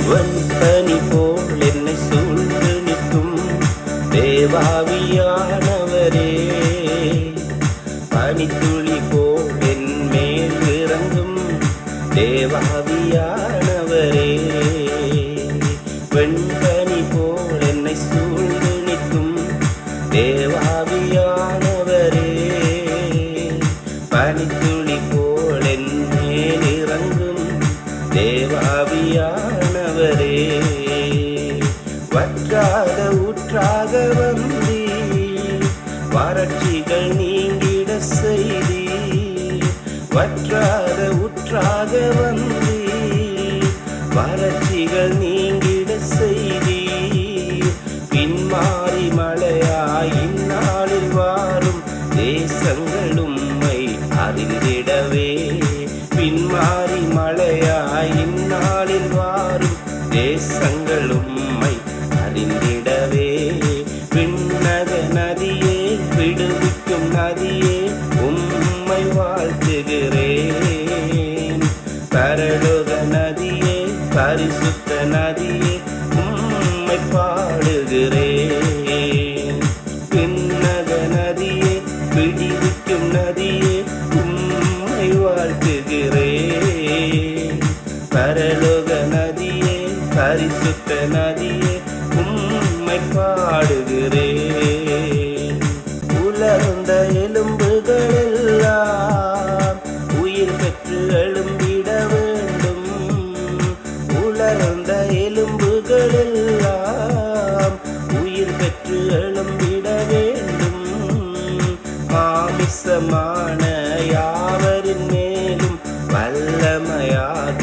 வெண்பனி போல் என்னை சூழ்ந்து நிற்கும் தேவாவியானவரே, பனித்துளி போல் என் மேல் இறங்கும் தேவாவியானவரே, வெண்பனி போல் என்னை சூழ்ந்து நிற்கும் தேவாவியானவரே, பனித்துளி போல் என் மேல் இறங்கும் தேவாவியானவரே, வற்றாத ஊற்றாக வந்தீர், வறட்சிகள் நீங்கிட செய்தீர். வற்றாத ஊற்றாக வந்தீர், வறட்சிகள் நீங்கிட செய்தீர். பின்மாறி மழையாய் இந்நாளில் வாரும் தேசங்கள் உம்மை அறிந்திடவே, பின்மாறி மழையாய் இந்நாளில் வாரும் தேசங்கள் உம்மை அறிந்திடவே. விண்ணக நதியே, விடுவிக்கும் நதியே, உம்மை வாழ்த்துகிறேன். பரலோக நதியே, பரிசுத்த நதியே, உம்மை பாடுகிறேன். விண்ணக நதியே, விடுவிக்கும் நதியே, உம்மை வாழ்த்துகிறேன். பரலோக நதியே, பரிசுத்த நதியே, உம்மை பாடுகிறேன். உலர்ந்த எலும்புகள் எல்லாம் உயிர் பெற்று எழும்பிட வேண்டும். உலர்ந்த எலும்புகள் எல்லாம் உயிர் பெற்று எழும்பிட வேண்டும். மாமிசமான யாவரின் மேலும் வல்லமையாக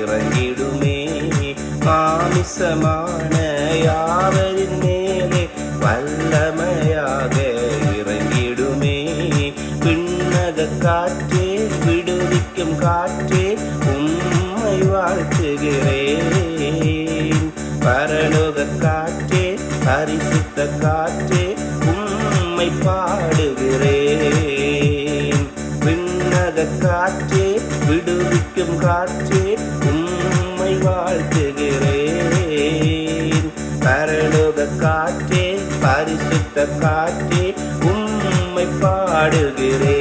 இறங்கிடுமே. மாமிசமான யாவரின் மேலே வல்லமையாக இறங்கிடுமே. விண்ணக காற்றே, விடுவிக்கும் காற்றே, உம்மை வாழ்த்துகிறேன். பரலோக காற்றே, பரிசுத்த காற்றே, உம்மை பாடுகிறேன். விண்ணக காற்றே, விடுவிக்கும் காற்றே, உம்மை வாழ்த்துகிறேன். பரலோக காற்றே, பரிசுத்த காற்றே, உம்மை பாடுகிறேன்.